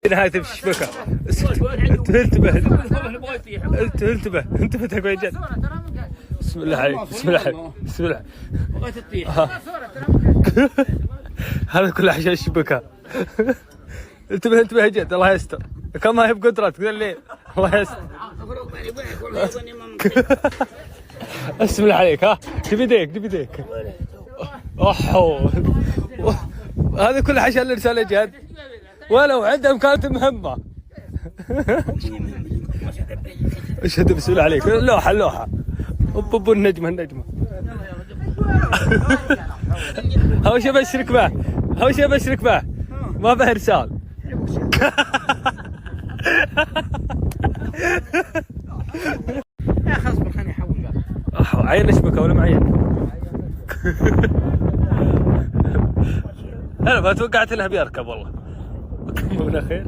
نهاية الشبكة. انتبه تقوى جد. بسم الله عليك بسم الله عليك بسم الله. بغيت تطيح. هذا كله عشان الشبكة. انتبه جد الله يستر. كم ما هي بقدرتك ذا الليل الله يستر. بسم الله عليك ها. جيب يديك. اوحو هذا كله عشان الرسالة جد. ولو عندهم كانت مهمة. اشهد بسم الله عليك. اللوحة ابو النجمة. هاوش ابشرك به ما به ارسال. يا اخي اصبر خليني احول. عين شبكة ولا معين؟ انا ما توقعت انه بيركب والله. كملنا خير.